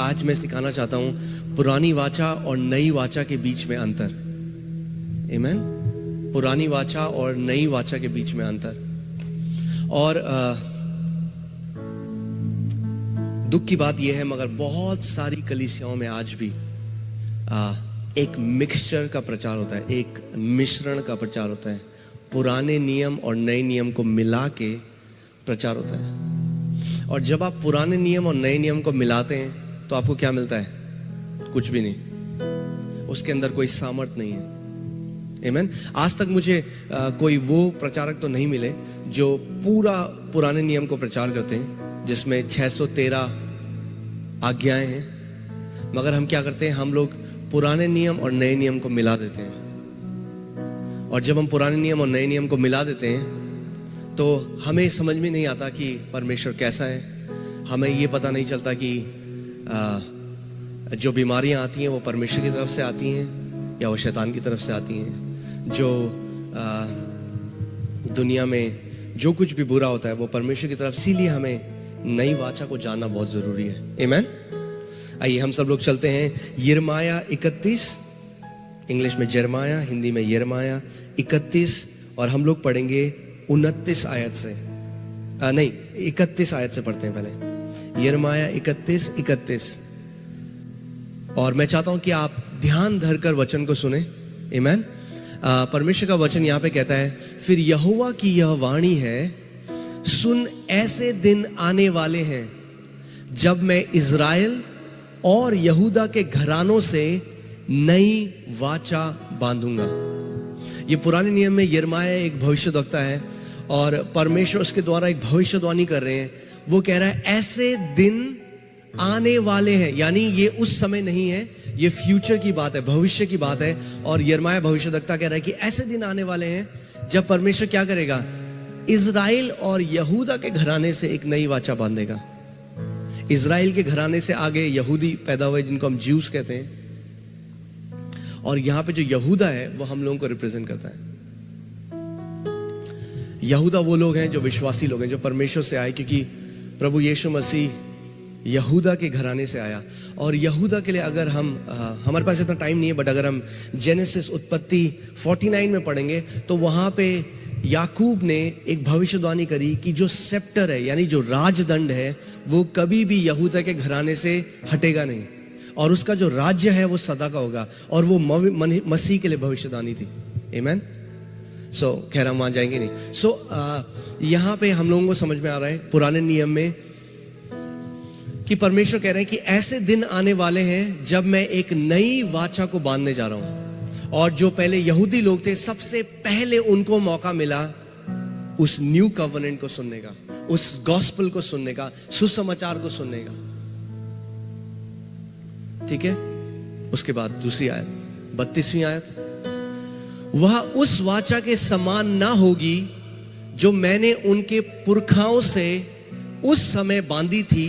आज मैं सिखाना चाहता हूं पुरानी वाचा और नई वाचा के बीच में अंतर। आमीन। पुरानी वाचा और नई वाचा के बीच में अंतर। और दुख की बात यह है, मगर बहुत सारी कलीसियाओं में आज भी एक मिक्सचर का प्रचार होता है, एक मिश्रण का प्रचार होता है। पुराने नियम और नए नियम को मिला के प्रचार होता है। और जब आप पुराने नियम और नए नियम को मिलाते हैं तो आपको क्या मिलता है? कुछ भी नहीं, उसके अंदर कोई सामर्थ नहीं है। आमीन। आज तक मुझे कोई वो प्रचारक तो नहीं मिले जो पूरा पुराने नियम को प्रचार करते हैं जिसमें 613 आज्ञाएं हैं, मगर हम क्या करते हैं? हम लोग पुराने नियम और नए नियम को मिला देते हैं। और जब हम पुराने नियम और नए नियम को मिला देते हैं तो हमें समझ में नहीं आता कि परमेश्वर कैसा है। हमें ये पता नहीं चलता कि जो बीमारियां आती हैं वो परमेश्वर की तरफ से आती हैं या वो शैतान की तरफ से आती हैं। जो दुनिया में जो कुछ भी बुरा होता है वो परमेश्वर की तरफ। इसीलिए हमें नई वाचा को जानना बहुत जरूरी है। आमीन। आइए हम सब लोग चलते हैं यिर्मयाह 31, इंग्लिश में जरमाया, हिंदी में यिर्मयाह 31, और हम लोग पढ़ेंगे 29 आयत से। नहीं, 31 आयत से पढ़ते हैं पहले। यिर्मयाह 31। और मैं चाहता हूं कि आप ध्यान धरकर वचन को सुने। आमीन। परमेश्वर का वचन यहां पे कहता है, फिर यहोवा की यह वाणी है, सुन ऐसे दिन आने वाले हैं जब मैं इज़राइल और यहूदा के घरानों से नई वाचा बांधूंगा। ये पुराने नियम में यिर्मयाह एक भविष्यद्वक्ता है और परमेश्वर उसके द्वारा एक भविष्यवाणी कर रहे हैं। वो कह रहा है ऐसे दिन आने वाले हैं, यानी ये उस समय नहीं है, ये फ्यूचर की बात है, भविष्य की बात है। और यिर्मयाह भविष्यद्वक्ता कह रहा है कि ऐसे दिन आने वाले हैं जब परमेश्वर क्या करेगा? इज़राइल और यहूदा के घराने से एक नई वाचा बांधेगा। इज़राइल के घराने से आगे यहूदी पैदा हुए जिनको हम ज्यूस कहते हैं, और यहां पे जो यहूदा है वो हम लोगों को रिप्रेजेंट करता है। यहूदा वो लोग हैं जो विश्वासी लोग हैं, जो परमेश्वर से आए, क्योंकि प्रभु यीशु मसीह यहूदा के घराने से आया। और यहूदा के लिए अगर हमारे पास इतना टाइम नहीं है, बट अगर हम जेनेसिस उत्पत्ति 49 में पढ़ेंगे तो वहां पे याकूब ने एक भविष्यवाणी करी कि जो सेप्टर है, यानी जो राजदंड है, वो कभी भी यहूदा के घराने से हटेगा नहीं, और उसका जो राज्य है वो सदा का होगा। और वो मसीह के लिए भविष्यवाणी थी। आमीन। खैर हम वहां जाएंगे नहीं। यहां पे हम लोगों को समझ में आ रहा है पुराने नियम में कि परमेश्वर कह रहे हैं कि ऐसे दिन आने वाले हैं जब मैं एक नई वाचा को बांधने जा रहा हूं। और जो पहले यहूदी लोग थे, सबसे पहले उनको मौका मिला उस न्यू कवनेंट को सुनने का, उस गॉस्पेल को सुनने का, सुसमाचार को सुनने का। ठीक है। उसके बाद दूसरी आयत, 32वीं आयत, वह उस वाचा के समान ना होगी जो मैंने उनके पुरखाओं से उस समय बांधी थी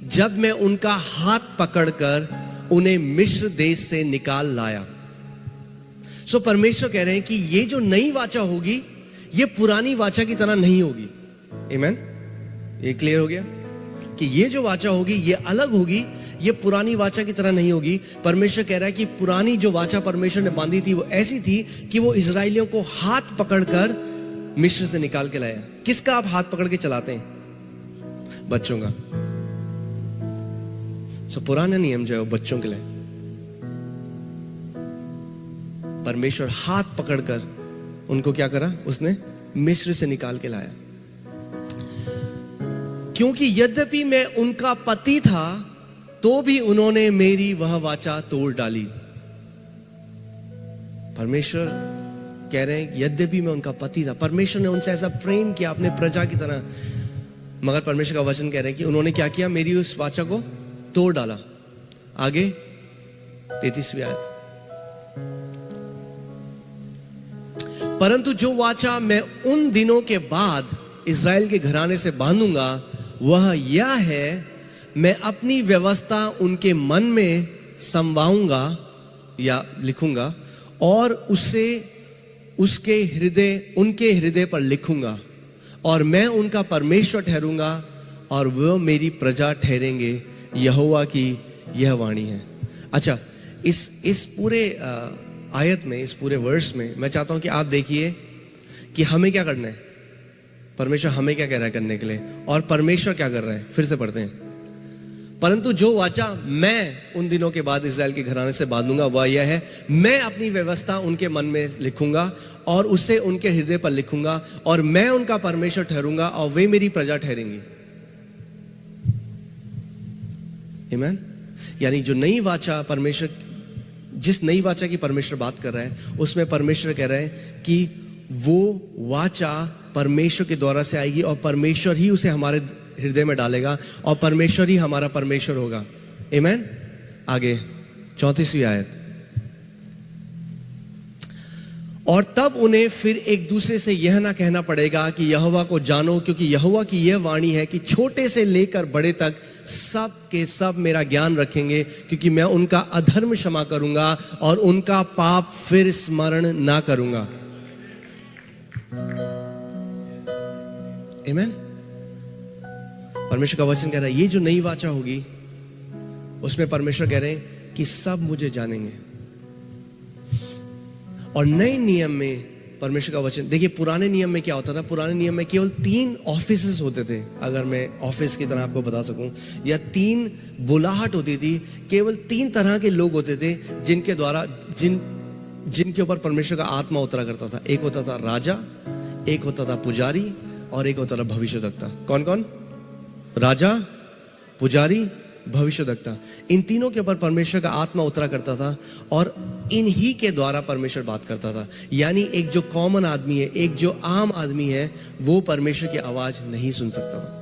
जब मैं उनका हाथ पकड़कर उन्हें मिस्र देश से निकाल लाया। परमेश्वर कह रहे हैं कि ये जो नई वाचा होगी ये पुरानी वाचा की तरह नहीं होगी। आमीन। ये क्लियर हो गया कि ये जो वाचा होगी ये अलग होगी, ये पुरानी वाचा की तरह नहीं होगी। परमेश्वर कह रहा है कि पुरानी जो वाचा परमेश्वर ने बांधी थी वो ऐसी थी कि वो इजरायलियों को हाथ पकड़कर मिस्र से निकाल के लाया। किसका आप हाथ पकड़ के चलाते हैं? बच्चों का। पुराना नियम जो है वो बच्चों के लिए, परमेश्वर हाथ पकड़कर उनको क्या करा? उसने मिस्र से निकाल के लाया। क्योंकि यद्यपि मैं उनका पति था तो भी उन्होंने मेरी वह वाचा तोड़ डाली। परमेश्वर कह रहे हैं यद्यपि मैं उनका पति था, परमेश्वर ने उनसे ऐसा प्रेम किया अपने प्रजा की तरह, मगर परमेश्वर का वचन कह रहे हैं कि उन्होंने क्या किया? मेरी उस वाचा को तोड़ डाला। आगे 33वीं आयत, परंतु जो वाचा मैं उन दिनों के बाद इज़राइल के घराने से बांधूंगा वह यह है, मैं अपनी व्यवस्था उनके मन में समवाऊंगा या लिखूंगा और उसे उनके हृदय पर लिखूंगा, और मैं उनका परमेश्वर ठहरूंगा और वह मेरी प्रजा ठहरेंगे। यहोवा की यह वाणी है। अच्छा, इस पूरे आयत में, इस पूरे वर्ष में मैं चाहता हूं कि आप देखिए कि हमें क्या करना है, परमेश्वर हमें क्या कह रहा है करने के लिए, और परमेश्वर क्या कर रहा है। फिर से पढ़ते हैं, परंतु जो वाचा मैं उन दिनों के बाद इस्राएल के घराने से बांधूंगा वह यह है, मैं अपनी व्यवस्था उनके मन में लिखूंगा और उसे उनके हृदय पर लिखूंगा, और मैं उनका परमेश्वर ठहरूंगा और वे मेरी प्रजा ठहरेंगी। आमीन। यानी जो नई वाचा परमेश्वर, जिस नई वाचा की परमेश्वर बात कर रहा है, उसमें परमेश्वर कह रहा है कि वो वाचा परमेश्वर के द्वारा से आएगी और परमेश्वर ही उसे हमारे हृदय में डालेगा और परमेश्वर ही हमारा परमेश्वर होगा। आमीन। आगे 34वीं आयत, और तब उन्हें फिर एक दूसरे से यह ना कहना पड़ेगा कि यहोवा को जानो, क्योंकि यहोवा की यह वाणी है कि छोटे से लेकर बड़े तक सब के सब मेरा ज्ञान रखेंगे, क्योंकि मैं उनका अधर्म क्षमा करूंगा और उनका पाप फिर स्मरण ना करूंगा। आमीन। परमेश्वर का वचन कह रहा है ये जो नई वाचा होगी उसमें परमेश्वर कह रहे हैं कि सब मुझे जानेंगे। और नए नियम में परमेश्वर का वचन देखिए, पुराने नियम में क्या होता था, पुराने नियम में केवल 3 ऑफिसेस होते थे, अगर मैं ऑफिस की तरह आपको बता सकूं, या 3 बुलाहट होती थी, केवल 3 तरह के लोग होते थे जिनके द्वारा जिनके ऊपर परमेश्वर का आत्मा उतरा करता था। एक होता था राजा, एक होता था पुजारी, और एक होता था भविष्यद्वक्ता। कौन कौन? राजा, पुजारी, भविष्यद्वक्ता। इन तीनों के ऊपर परमेश्वर का आत्मा उतरा करता था और इन्हीं के द्वारा परमेश्वर बात करता था। यानी एक जो कॉमन आदमी है, एक जो आम आदमी है, वो परमेश्वर की आवाज नहीं सुन सकता था।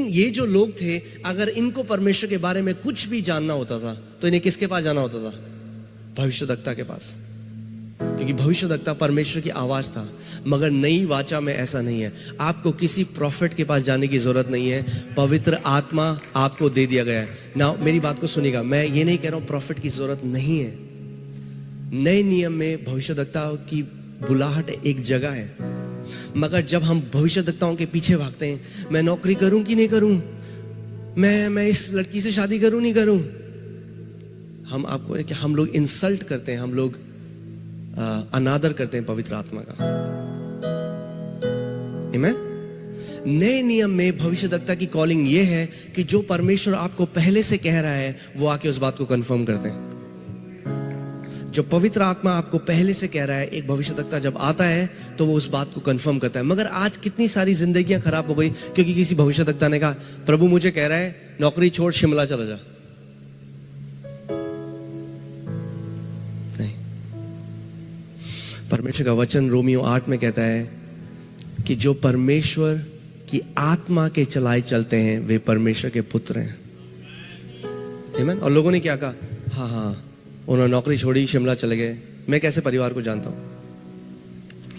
ये जो लोग थे, अगर इनको परमेश्वर के बारे में कुछ भी जानना होता था तो इन्हें किसके पास जाना होता था? भविष्यद्वक्ता के पास, क्योंकि भविष्यद्वक्ता परमेश्वर की आवाज था। मगर नई वाचा में ऐसा नहीं है। आपको किसी प्रॉफिट के पास जाने की जरूरत नहीं है, पवित्र आत्मा आपको दे दिया गया है ना। मेरी बात को सुनिएगा, मैं ये नहीं कह रहा हूं प्रॉफिट की जरूरत नहीं है। नए नियम में भविष्यद्वक्ता की बुलाहट एक जगह है, मगर जब हम भविष्यद्वक्ताओं के पीछे भागते हैं, मैं नौकरी करूं कि नहीं करूं, मैं इस लड़की से शादी करूं नहीं करूं, हम लोग इंसल्ट करते हैं, हम लोग अनादर करते हैं पवित्र आत्मा का। आमीन। नए नियम में भविष्यद्वक्ता की कॉलिंग यह है कि जो परमेश्वर आपको पहले से कह रहा है वो आके उस बात को कंफर्म करते हैं। जो पवित्र आत्मा आपको पहले से कह रहा है, एक भविष्यद्वक्ता जब आता है तो वो उस बात को कंफर्म करता है। मगर आज कितनी सारी जिंदगियां खराब हो गई क्योंकि किसी भविष्यद्वक्ता ने कहा प्रभु मुझे कह रहा है नौकरी छोड़ शिमला चला जा। नहीं, परमेश्वर का वचन रोमियो 8 में कहता है कि जो परमेश्वर की आत्मा के चलाए चलते हैं वे परमेश्वर के पुत्र हैं। आमीन। और लोगों ने क्या कहा? हाँ, उन्होंने नौकरी छोड़ी, शिमला चले गए। मैं कैसे परिवार को जानता हूं,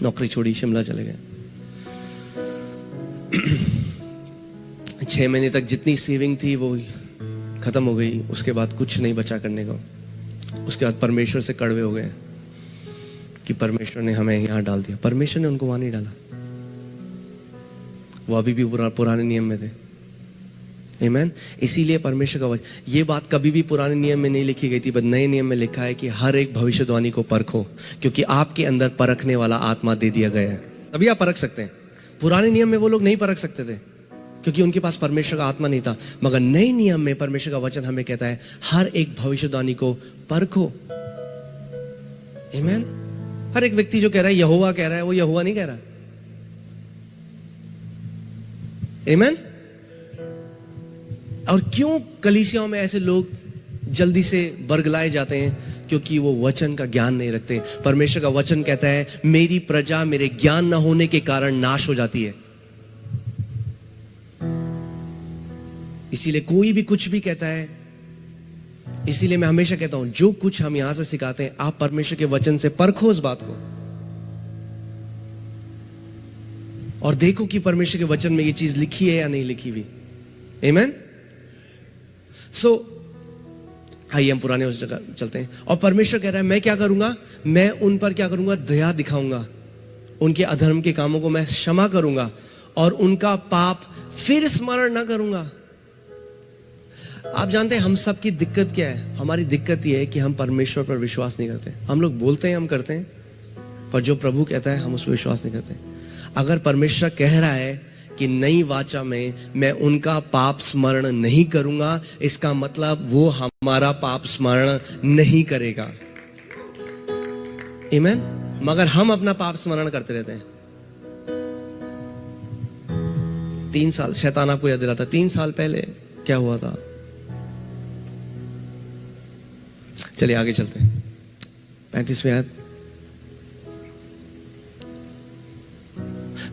नौकरी छोड़ी, शिमला चले गए। 6 महीने तक जितनी सेविंग थी वो खत्म हो गई, उसके बाद कुछ नहीं बचा करने को। उसके बाद परमेश्वर से कड़वे हो गए कि परमेश्वर ने हमें यहां डाल दिया। परमेश्वर ने उनको वहां नहीं डाला, वो अभी भी पुराने नियम में थे। आमीन। इसीलिए परमेश्वर का वचन, ये बात कभी भी पुराने नियम में नहीं लिखी गई थी, बस नए नियम में लिखा है कि हर एक भविष्यवाणी को परखो, क्योंकि आपके अंदर परखने वाला आत्मा दे दिया गया है, तभी आप परख सकते हैं। पुराने नियम में वो लोग नहीं परख सकते थे क्योंकि उनके पास परमेश्वर का आत्मा नहीं था। मगर नए नियम में परमेश्वर का वचन हमें कहता है हर एक भविष्यवाणी को परखो। आमीन। हर एक व्यक्ति जो कह रहा है यहोवा कह रहा है, वो यहोवा नहीं कह रहा। आमीन। और क्यों कलीसियाओं में ऐसे लोग जल्दी से बरगलाए जाते हैं? क्योंकि वो वचन का ज्ञान नहीं रखते। परमेश्वर का वचन कहता है मेरी प्रजा मेरे ज्ञान न होने के कारण नाश हो जाती है। इसीलिए कोई भी कुछ भी कहता है, इसीलिए मैं हमेशा कहता हूं जो कुछ हम यहां से सिखाते हैं आप परमेश्वर के वचन से परखो उस बात को और देखो कि परमेश्वर के वचन में ये चीज लिखी है या नहीं लिखी हुई। आमीन। आइए हम पुराने उस जगह चलते हैं। और परमेश्वर कह रहा है मैं क्या करूंगा? मैं उन पर क्या करूंगा? दया दिखाऊंगा, उनके अधर्म के कामों को मैं क्षमा करूंगा और उनका पाप फिर स्मरण ना करूंगा। आप जानते हैं हम सब की दिक्कत क्या है? हमारी दिक्कत यह है कि हम परमेश्वर पर विश्वास नहीं करते। हम लोग बोलते हैं हम करते हैं, पर जो प्रभु कहता है हम उस पर विश्वास नहीं करते। अगर परमेश्वर कह रहा है कि नई वाचा में मैं उनका पाप स्मरण नहीं करूंगा, इसका मतलब वो हमारा पाप स्मरण नहीं करेगा। आमीन। मगर हम अपना पाप स्मरण करते रहते हैं। 3 साल शैतान आपको याद दिलाता, 3 साल पहले क्या हुआ था। चलिए आगे चलते हैं। 35वीं आयत।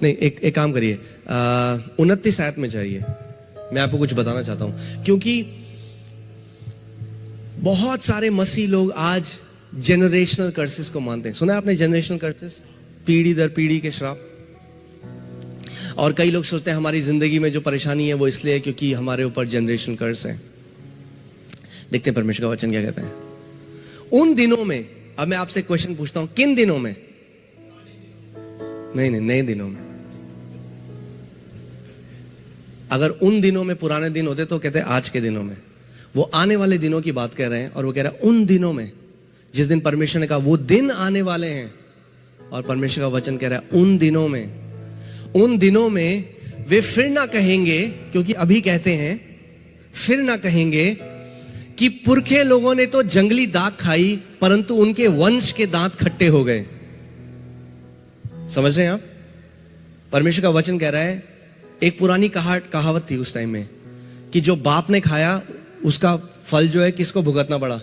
नहीं, एक काम करिए, 29 आयत में जाइए। मैं आपको कुछ बताना चाहता हूं, क्योंकि बहुत सारे मसीह लोग आज जेनरेशनल कर्सेस को मानते हैं। सुना है आपने जेनरेशनल कर्सेस? पीढ़ी दर पीढ़ी के श्राप। और कई लोग सोचते हैं हमारी जिंदगी में जो परेशानी है वो इसलिए है क्योंकि हमारे ऊपर जनरेशनल कर्स है। देखते हैं परमेश्वर का वचन क्या कहता है। उन दिनों में, अब मैं आपसे क्वेश्चन पूछता हूं, किन दिनों में? नहीं, नए दिनों में। अगर उन दिनों में पुराने दिन होते तो कहते आज के दिनों में। वो आने वाले दिनों की बात कह रहे हैं, और वो कह रहा है उन दिनों में, जिस दिन परमेश्वर ने कहा वो दिन आने वाले हैं। और परमेश्वर का वचन कह रहा है उन दिनों में वे फिर ना कहेंगे, क्योंकि अभी कहते हैं, फिर ना कहेंगे कि पुरखे लोगों ने तो जंगली दाख खाई, परंतु उनके वंश के दांत खट्टे हो गए। समझ रहे हैं आप? परमेश्वर का वचन कह रहा है, एक पुरानी कहावत थी उस टाइम में कि जो बाप ने खाया उसका फल जो है किसको भुगतना पड़ा?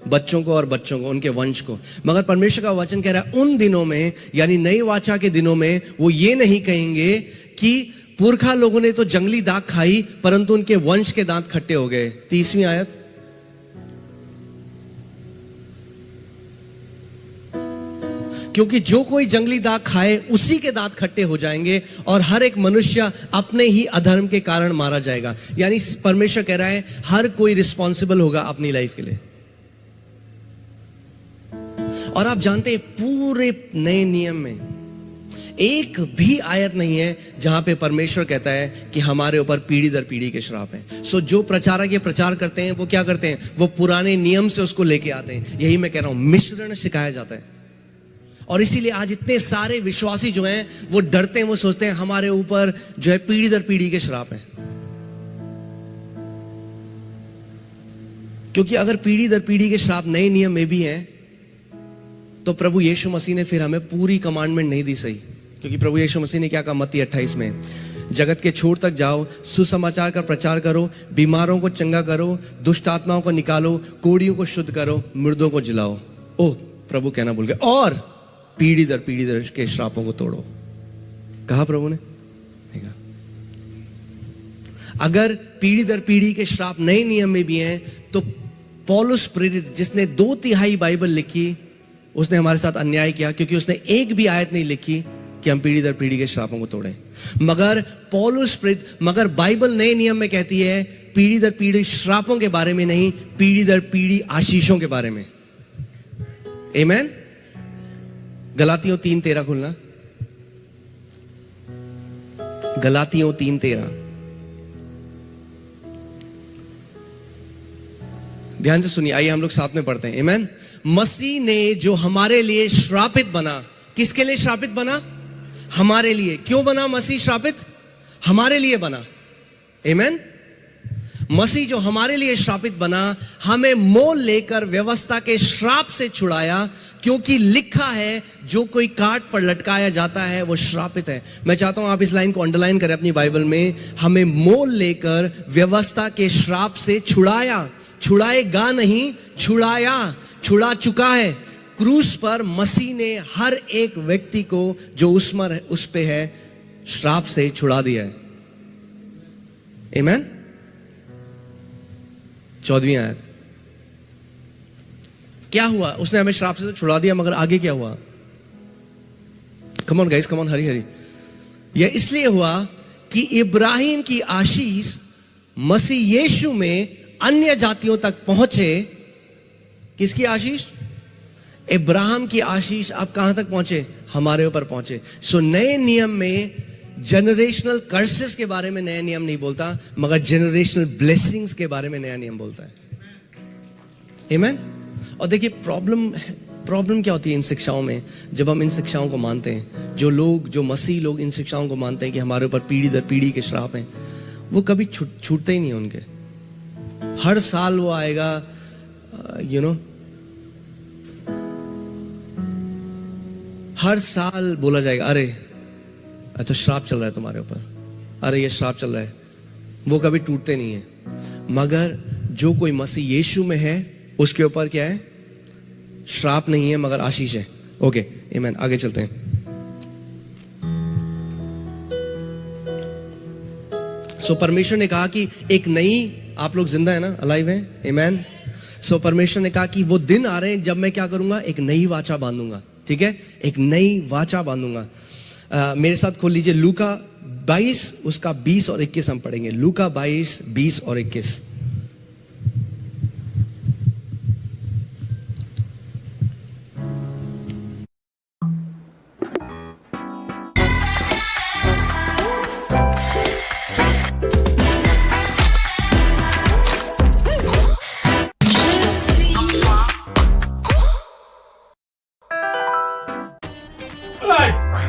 बच्चों को, और बच्चों को, उनके वंश को। मगर परमेश्वर का वचन कह रहा है उन दिनों में, यानी नई वाचा के दिनों में, वो ये नहीं कहेंगे कि पुरखा लोगों ने तो जंगली दाख खाई परंतु उनके वंश के दांत खट्टे हो गए। 30वीं आयत। क्योंकि जो कोई जंगली दाख खाए उसी के दांत खट्टे हो जाएंगे, और हर एक मनुष्य अपने ही अधर्म के कारण मारा जाएगा। यानी परमेश्वर कह रहा है हर कोई रिस्पॉन्सिबल होगा अपनी लाइफ के लिए। और आप जानते हैं पूरे नए नियम में एक भी आयत नहीं है जहां पे परमेश्वर कहता है कि हमारे ऊपर पीढ़ी दर पीढ़ी के श्राप हैं। सो जो प्रचारक ये प्रचार करते हैं वो क्या करते हैं? वो पुराने नियम से उसको लेके आते हैं। यही मैं कह रहा हूं, मिश्रण सिखाया जाता है। और इसीलिए आज इतने सारे विश्वासी जो हैं वो डरते हैं, वो सोचते हैं हमारे ऊपर जो है पीढ़ी दर पीढ़ी के श्राप हैं। क्योंकि अगर पीढ़ी दर पीढ़ी के श्राप नए नियम में भी हैं तो प्रभु यीशु मसीह ने फिर हमें पूरी कमांडमेंट नहीं दी सही। क्योंकि प्रभु यीशु मसीह ने क्या कहा मत्ती 28 में, जगत के छोर तक जाओ, सुसमाचार का प्रचार करो, बीमारों को चंगा करो, दुष्ट आत्माओं को निकालो, कोढ़ियों को शुद्ध करो, मुर्दों को जिलाओ। ओह, प्रभु कहना भूल गए, और पीढ़ी दर के श्रापों को तोड़ो। कहा प्रभु ने? नहीं कहा। अगर पीढ़ी दर पीढ़ी के श्राप नए नियम में भी हैं तो पौलुस प्रेरित, जिसने 2/3 बाइबल लिखी, उसने हमारे साथ अन्याय किया, क्योंकि उसने एक भी आयत नहीं लिखी कि हम पीढ़ी दर पीढ़ी के श्रापों को तोड़ें। मगर बाइबल नए नियम में कहती है पीढ़ी दर पीढ़ी श्रापों के बारे में नहीं, पीढ़ी दर पीढ़ी आशीषों के बारे में। आमीन। गलातियों 3:13 खुलना। गलातियों 3:13 ध्यान से सुनिए। आइए हम लोग साथ में पढ़ते हैं। आमीन। मसीह ने जो हमारे लिए श्रापित बना, किसके लिए श्रापित बना? हमारे लिए। क्यों बना मसीह श्रापित? हमारे लिए बना। आमीन। मसीह जो हमारे लिए श्रापित बना, हमें मोल लेकर व्यवस्था के श्राप से छुड़ाया, क्योंकि लिखा है जो कोई काट पर लटकाया जाता है वो श्रापित है। मैं चाहता हूं आप इस लाइन को अंडरलाइन करें अपनी बाइबल में। हमें मोल लेकर व्यवस्था के श्राप से छुड़ाया। छुड़ाएगा नहीं, छुड़ाया, छुड़ा चुका है। क्रूस पर मसीह ने हर एक व्यक्ति को जो उस पे है श्राप से छुड़ा दिया है। आमीन। 14वीं आयत। क्या हुआ? उसने हमें श्राप से तो छुड़ा दिया, मगर आगे क्या हुआ? Come on guys, come on, hurry hurry. यह इसलिए हुआ कि इब्राहिम की आशीष मसीह यीशु में अन्य जातियों तक पहुंचे। किसकी आशीष? इब्राहिम की आशीष अब कहां तक पहुंचे? हमारे ऊपर पहुंचे। सो नए नियम में जनरेशनल कर्सेस के बारे में नया नियम नहीं बोलता, मगर जनरेशनल ब्लेसिंग्स के बारे में नया नियम बोलता है। आमीन। और देखिए प्रॉब्लम क्या होती है इन शिक्षाओं में, जब हम इन शिक्षाओं को मानते हैं, जो मसीह लोग इन शिक्षाओं को मानते हैं कि हमारे ऊपर पीढ़ी दर पीढ़ी के श्राप हैं, वो कभी छूटते ही नहीं उनके। हर साल वो आएगा, हर साल बोला जाएगा, अरे तो श्राप चल रहा है तुम्हारे ऊपर, अरे ये श्राप चल रहा है। वो कभी टूटते नहीं है। मगर जो कोई मसीह यीशु में है उसके ऊपर क्या है? श्राप नहीं है मगर आशीष है। ओके आमीन। आगे चलते हैं। सो परमेश्वर ने कहा कि एक नई, आप लोग जिंदा है ना, अलाइव है, आमीन। सो परमेश्वर ने कहा कि वो दिन आ रहे हैं जब मैं क्या करूंगा? एक नई वाचा बांधूंगा। ठीक है, एक नई वाचा बांधूंगा। मेरे साथ खोल लीजिए लूका 22 उसका 20 और 21 हम पढ़ेंगे। लूका 22 20 और 21।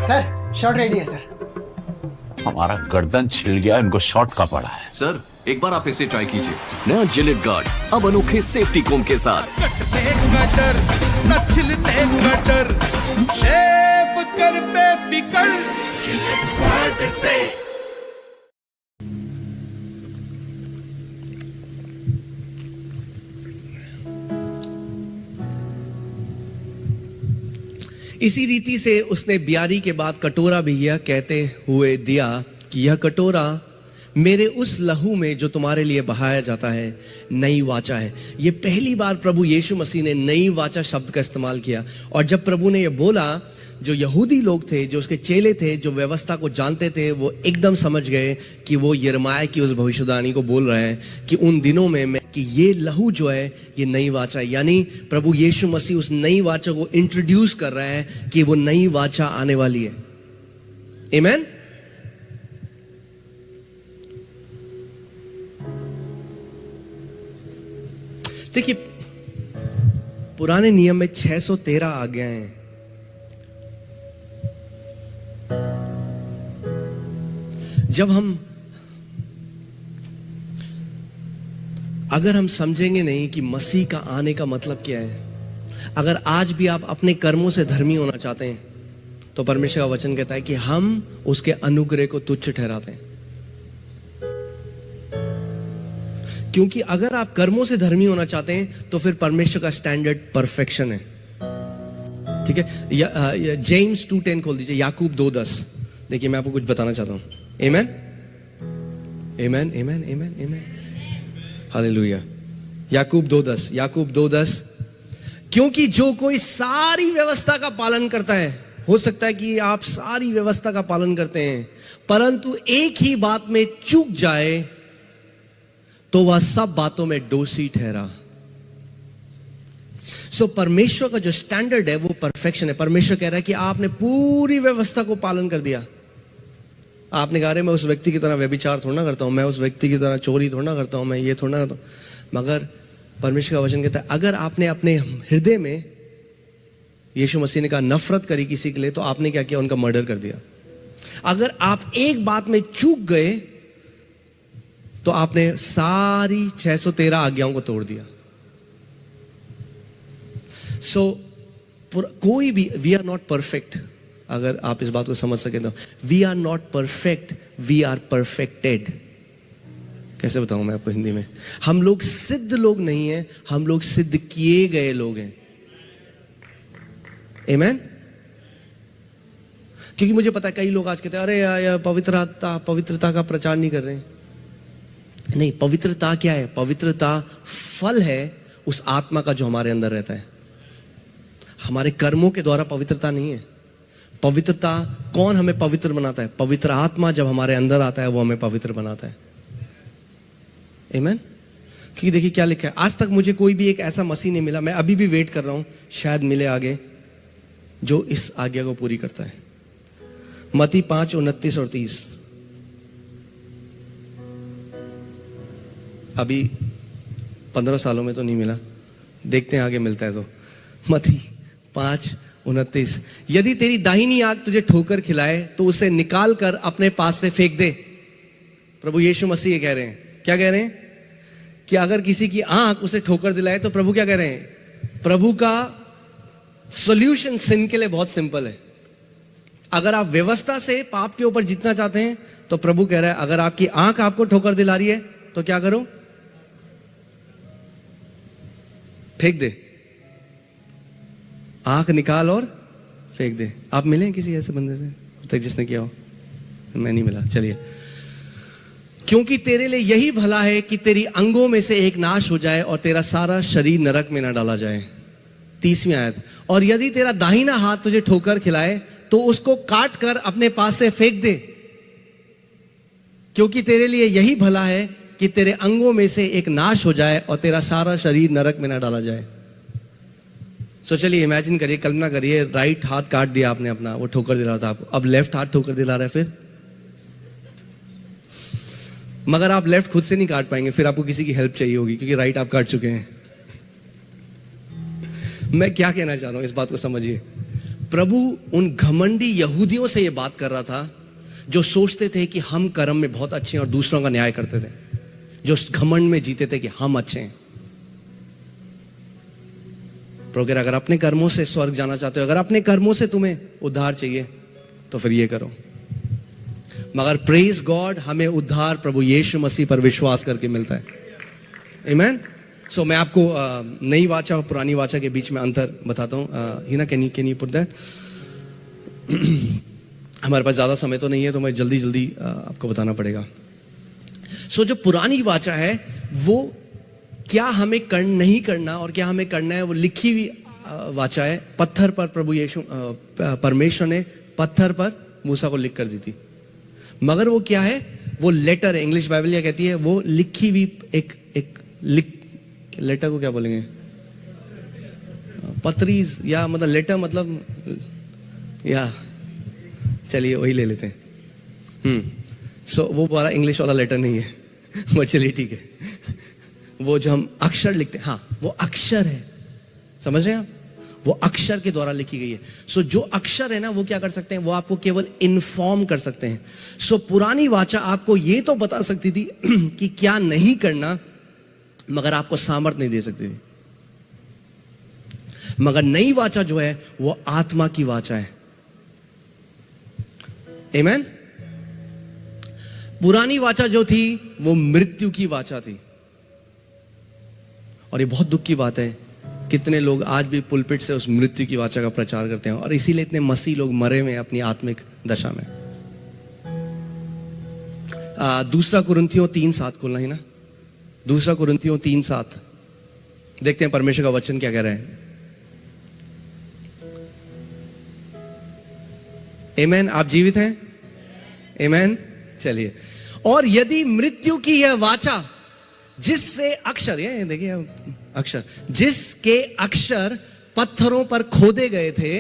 सर शॉट रेडी है सर। हमारा गर्दन छिल गया, इनको शॉट का पड़ा है। सर एक बार आप इसे ट्राई कीजिए। नया जिलेट गार्ड अब अनोखे सेफ्टी कोम के साथ। शेव कर बेफिकर जिलेट गार्ड से। इसी रीति से उसने ब्यारी के बाद कटोरा भी यह कहते हुए दिया कि यह कटोरा मेरे उस लहू में जो तुम्हारे लिए बहाया जाता है नई वाचा है। ये पहली बार प्रभु यीशु मसीह ने नई वाचा शब्द का इस्तेमाल किया। और जब प्रभु ने यह बोला, जो यहूदी लोग थे, जो उसके चेले थे, जो व्यवस्था को जानते थे, वो एकदम समझ गए कि वो यिर्मयाह की उस भविष्यवाणी को बोल रहे हैं कि उन दिनों में कि ये लहू जो है ये नई वाचा है। यानी प्रभु यीशु मसीह उस नई वाचा को इंट्रोड्यूस कर रहा है कि वो नई वाचा आने वाली है। आमीन। देखिए पुराने नियम में 613 आज्ञाएं हैं। जब अगर हम समझेंगे नहीं कि मसीह का आने का मतलब क्या है, अगर आज भी आप अपने कर्मों से धर्मी होना चाहते हैं, तो परमेश्वर का वचन कहता है कि हम उसके अनुग्रह को तुच्छ ठहराते हैं। क्योंकि अगर आप कर्मों से धर्मी होना चाहते हैं तो फिर परमेश्वर का स्टैंडर्ड परफेक्शन है। ठीक है, जेम्स 2:10 खोल दीजिए, याकूब 2:10। देखिए मैं आपको कुछ बताना चाहता हूं। आमीन आमीन आमीन आमीन आमीन, हालेलुया। याकूब 2:10। क्योंकि जो कोई सारी व्यवस्था का पालन करता है, हो सकता है कि आप सारी व्यवस्था का पालन करते हैं, परंतु एक ही बात में चूक जाए तो वह सब बातों में दोषी ठहरा। सो परमेश्वर का जो स्टैंडर्ड है वो परफेक्शन है। परमेश्वर कह रहा है कि आपने पूरी व्यवस्था को पालन कर दिया। आपने कहा, मैं उस व्यक्ति की तरह व्यभिचार थोड़ा ना करता हूं, मैं उस व्यक्ति की तरह चोरी थोड़ा ना करता हूं, मैं ये थोड़ा ना करता हूं। मगर परमेश्वर का वचन कहता है, अगर आपने अपने हृदय में, यीशु मसीह ने कहा, नफरत करी किसी के लिए, तो आपने क्या किया? उनका मर्डर कर दिया। अगर आप एक बात में चूक गए तो आपने सारी 613 आज्ञाओं को तोड़ दिया। सो कोई भी, वी आर नॉट परफेक्ट। अगर आप इस बात को समझ सकें तो we are not perfect, we are perfected. कैसे बताऊं मैं आपको हिंदी में? हम लोग सिद्ध लोग नहीं हैं, हम लोग सिद्ध किए गए लोग हैं। आमीन। क्योंकि मुझे पता है कई लोग आज कहते हैं, अरे यार पवित्रता का प्रचार नहीं कर रहे हैं। नहीं, पवित्रता क्या है? पवित्रता फल है उस आत्मा का जो हमारे अंदर रहता है। हमारे कर्मों के द्वारा पवित्रता नहीं है। पवित्रता, कौन हमें पवित्र बनाता है? पवित्र आत्मा जब हमारे अंदर आता है वो हमें पवित्र बनाता है। आमीन। क्योंकि देखिए क्या लिखा है, आज तक मुझे कोई भी एक ऐसा मसीह नहीं मिला, मैं अभी भी वेट कर रहा हूं, शायद मिले आगे, जो इस आज्ञा को पूरी करता है। मत्ती 5:29 और 30। अभी 15 सालों में तो नहीं मिला, देखते हैं आगे मिलता है तो। मत्ती 5:29, यदि तेरी दाहिनी आंख तुझे ठोकर खिलाए तो उसे निकाल कर अपने पास से फेंक दे। प्रभु यीशु मसीह ये कह रहे हैं, क्या कह रहे हैं? कि अगर किसी की आंख उसे ठोकर दिलाए तो प्रभु क्या कह रहे हैं? प्रभु का सॉल्यूशन सिन के लिए बहुत सिंपल है। अगर आप व्यवस्था से पाप के ऊपर जीतना चाहते हैं तो प्रभु कह रहा है अगर आपकी आंख आपको ठोकर दिला रही है तो क्या करो? फेंक दे, आंख निकाल और फेंक दे। आप मिले हैं किसी ऐसे बंदे से अब तक जिसने किया हो? मैं नहीं मिला। चलिए, क्योंकि तेरे लिए यही भला है कि तेरी अंगों में से एक नाश हो जाए और तेरा सारा शरीर नरक में ना डाला जाए। 30वीं आयत, और यदि तेरा दाहिना हाथ तुझे ठोकर खिलाए तो उसको काट कर अपने पास से फेंक दे, क्योंकि तेरे लिए यही भला है कि तेरे अंगों में से एक नाश हो जाए और तेरा सारा शरीर नरक में ना डाला जाए। सो चलिए इमेजिन करिए, कल्पना करिए, राइट हाथ काट दिया आपने अपना, वो ठोकर दिला रहा था आपको, अब लेफ्ट हाथ ठोकर दिला रहा है फिर। मगर आप लेफ्ट खुद से नहीं काट पाएंगे, फिर आपको किसी की हेल्प चाहिए होगी क्योंकि राइट आप काट चुके हैं। मैं क्या कहना चाह रहा हूं, इस बात को समझिए। प्रभु उन घमंडी यहूदियों से यह बात कर रहा था जो सोचते थे कि हम कर्म में बहुत अच्छे हैं और दूसरों का न्याय करते थे, जो घमंड में जीते थे कि हम अच्छे हैं। प्रभु अगर अपने कर्मों से स्वर्ग जाना चाहते हो, अगर अपने कर्मों से तुम्हें उद्धार चाहिए तो फिर ये करो। मगर प्रेज गॉड, हमें उद्धार प्रभु यीशु मसीह पर विश्वास करके मिलता है। आमीन। सो मैं आपको नई वाचा और पुरानी वाचा के बीच में अंतर बताता हूँ। Hina can you put that? हमारे पास ज़्यादा समय तो नहीं है तो मैं जल्दी जल्दी आपको बताना पड़ेगा। सो जो पुरानी वाचा है वो क्या हमें नहीं करना और क्या हमें करना है वो लिखी हुई वाचा है। पत्थर पर प्रभु यीशु परमेश्वर ने पत्थर पर मूसा को लिख कर दी थी। मगर वो क्या है? वो लेटर है। इंग्लिश बाइबल क्या कहती है? वो लिखी हुई एक लेटर को क्या बोलेंगे? पत्रीज, या मतलब लेटर मतलब, या चलिए वही ले लेते हैं। सो वो वाला इंग्लिश वाला लेटर नहीं है वो, चलिए ठीक है। वो जो हम अक्षर लिखते हैं, हाँ वो अक्षर है, समझ रहे हैं आप? वो अक्षर के द्वारा लिखी गई है। सो जो अक्षर है ना वो क्या कर सकते हैं? वो आपको केवल इन्फॉर्म कर सकते हैं। सो पुरानी वाचा आपको ये तो बता सकती थी कि क्या नहीं करना, मगर आपको सामर्थ नहीं दे सकती थी। मगर नई वाचा जो है वो आत्मा की वाचा है। आमीन। पुरानी वाचा जो थी वो मृत्यु की वाचा थी। और ये बहुत दुख की बात है, कितने लोग आज भी पुलपिट से उस मृत्यु की वाचा का प्रचार करते हैं और इसीलिए इतने मसीह लोग मरे हुए हैं अपनी आत्मिक दशा में। दूसरा कुरिन्थियों 3:7 खोलना ही ना। दूसरा कुरिन्थियों 3:7 देखते हैं परमेश्वर का वचन क्या कह रहा है। आमीन। आप जीवित हैं? आमीन। चलिए, और यदि मृत्यु की यह वाचा जिससे अक्षर, ये देखिए अक्षर, जिसके अक्षर पत्थरों पर खोदे गए थे,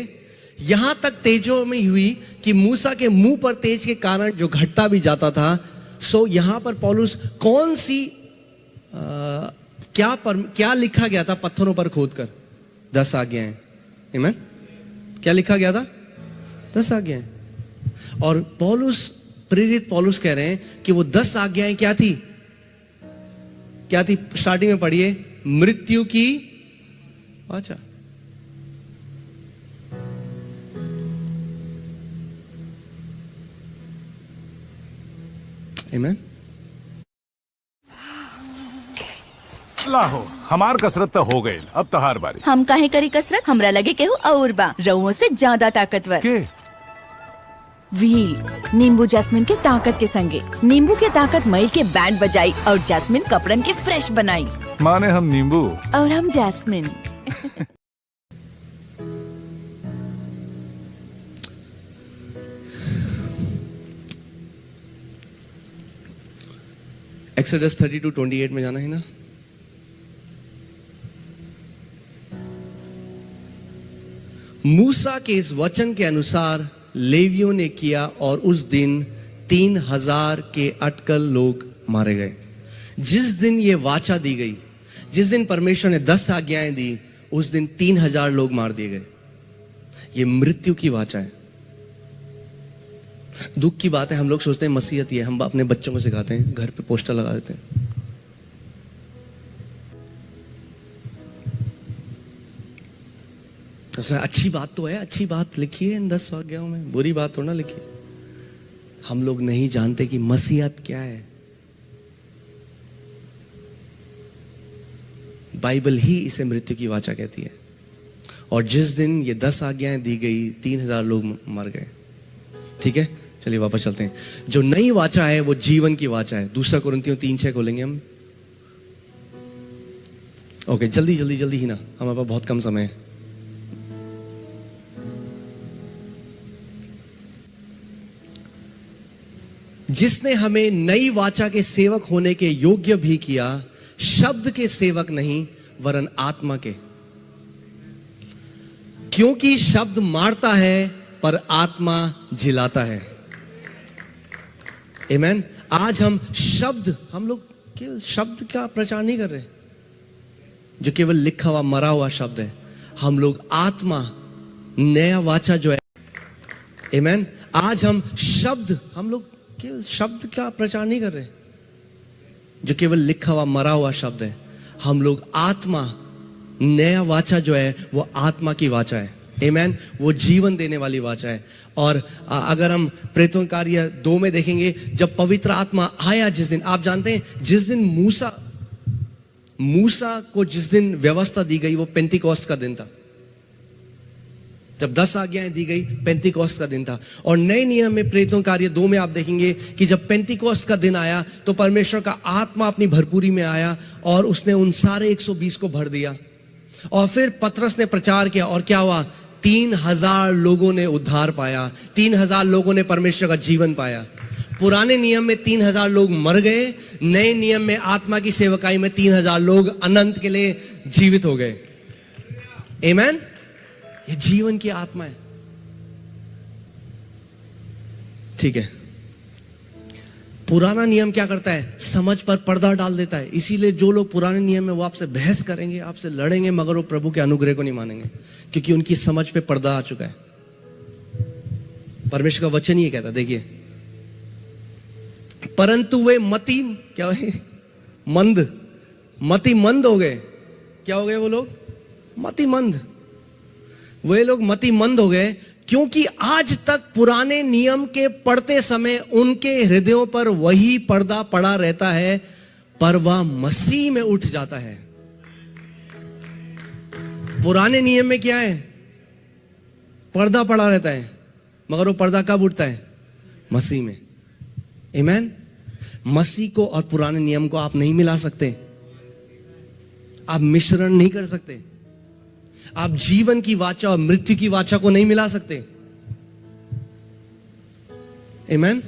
यहां तक तेजों में हुई कि मूसा के मुंह पर तेज के कारण जो घटता भी जाता था। सो यहां पर पौलुस कौन सी क्या लिखा गया था पत्थरों पर खोदकर? 10 आज्ञाएं। आमीन। क्या लिखा गया था? 10 आज्ञाएं। और प्रेरित पौलुस कह रहे हैं कि वो 10 आज्ञाएं क्या थी? क्या थी? स्टार्टिंग में पढ़िए, मृत्यु की वाचा। आमीन। लाहो हमार कसरत तो हो गई, अब तहार बारी। हम काहे करी कसरत? हमरा लगे केहू और बा रउओं से ज्यादा ताकतवर। के? व्हील नींबू जैस्मिन के ताकत के संगे। नींबू के ताकत मई के बैंड बजाई और जैस्मिन कपड़न के फ्रेश बनाई। माने हम नींबू और हम जैस्मिन। एक्सोडस 32:28 में जाना है ना। मूसा के इस वचन के अनुसार लेवियों ने किया और उस दिन 3000 के अटकल लोग मारे गए। जिस दिन ये वाचा दी गई, जिस दिन परमेश्वर ने 10 आज्ञाएं दी, उस दिन 3000 लोग मार दिए गए। ये मृत्यु की वाचा है। दुख की बात है, हम लोग सोचते हैं मसीहत ये, हम अपने बच्चों को सिखाते हैं, घर पे पोस्टर लगा देते हैं। अच्छी बात तो है, अच्छी बात लिखी है इन 10 आज्ञाओं में, बुरी बात तो ना लिखी। हम लोग नहीं जानते कि मसीहत क्या है। बाइबल ही इसे मृत्यु की वाचा कहती है। और जिस दिन ये 10 आज्ञाएं दी गई, 3000 लोग मर गए। ठीक है, चलिए वापस चलते हैं। जो नई वाचा है वो जीवन की वाचा है। 2 कुरिन्थियों 3:6 खोलेंगे हम। ओके, जल्दी जल्दी जल्दी ही ना, हमारे पास बहुत कम समय है। जिसने हमें नई वाचा के सेवक होने के योग्य भी किया, शब्द के सेवक नहीं वरन आत्मा के। क्योंकि शब्द मारता है पर आत्मा जिलाता है। आमीन। आज हम लोग केवल शब्द का प्रचार नहीं कर रहे जो केवल लिखा हुआ मरा हुआ शब्द है। हम लोग आत्मा, नया वाचा जो है, आमीन। आज हम लोग केवल शब्द का प्रचार नहीं कर रहे जो केवल लिखा हुआ मरा हुआ शब्द है। हम लोग आत्मा, नया वाचा जो है वो आत्मा की वाचा है। आमीन। वो जीवन देने वाली वाचा है। और अगर हम प्रेरितों के कार्य 2 में देखेंगे, जब पवित्र आत्मा आया जिस दिन, आप जानते हैं जिस दिन मूसा को जिस दिन व्यवस्था दी गई वो पेंतिकोस्त का दिन था। जब 10 आज्ञाएं दी गई, पेंतिकोस्त का दिन था। और नए नियम में प्रेरितों कार्य 2 में आप देखेंगे कि जब पेंतिकोस्त का दिन आया तो परमेश्वर का आत्मा अपनी भरपूरी में आया और उसने उन सारे 120 को भर दिया। और फिर पतरस ने प्रचार किया और क्या हुआ? 3000 लोगों ने उद्धार पाया, 3000 लोगों ने परमेश्वर का जीवन पाया। पुराने नियम में 3000 लोग मर गए, नए नियम में आत्मा की सेवकाई में 3000 लोग अनंत के लिए जीवित हो गए। आमीन। ये जीवन की आत्मा है। ठीक है, पुराना नियम क्या करता है? समझ पर पर्दा डाल देता है। इसीलिए जो लोग पुराने नियम में, वो आपसे बहस करेंगे, आपसे लड़ेंगे, मगर वो प्रभु के अनुग्रह को नहीं मानेंगे, क्योंकि उनकी समझ पे पर्दा आ चुका है। परमेश्वर का वचन ये कहता, देखिए, परंतु वे मति मंद हो गए। क्या हो गए वो लोग? वे लोग मतिमंद हो गए, क्योंकि आज तक पुराने नियम के पढ़ते समय उनके हृदयों पर वही पर्दा पड़ा रहता है, पर वह मसीह में उठ जाता है। पुराने नियम में क्या है? पर्दा पड़ा रहता है, मगर वो पर्दा कब उठता है? मसीह में। आमीन। मसीह को और पुराने नियम को आप नहीं मिला सकते, आप मिश्रण नहीं कर सकते। आप जीवन की वाचा और मृत्यु की वाचा को नहीं मिला सकते। आमीन।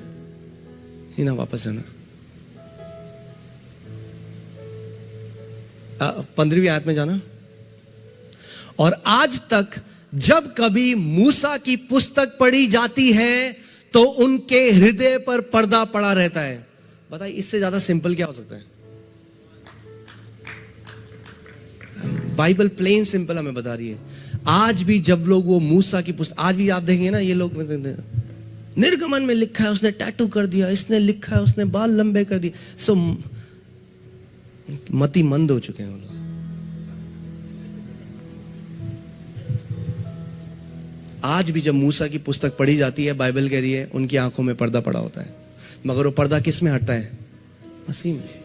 ही ना, वापस जाना 15वीं आयत में जाना। और आज तक जब कभी मूसा की पुस्तक पढ़ी जाती है तो उनके हृदय पर पर्दा पड़ा रहता है। बताइए, इससे ज्यादा सिंपल क्या हो सकता है? बाइबल प्लेन सिंपल हमें बता रही है। आज भी जब लोग वो मूसा की पुस्तक, आज भी आप देखेंगे ना, ये लोग निर्गमन में लिखा है उसने टैटू कर दिया, इसने लिखा है उसने बाल लंबे कर दिए। सो मतिमंद हो चुके हैं वो लोग। आज भी जब मूसा की पुस्तक पढ़ी जाती है, बाइबल कह रही है उनकी आंखों में पर्दा पड़ा होता है, मगर वो पर्दा किस में हटता है? मसीह में।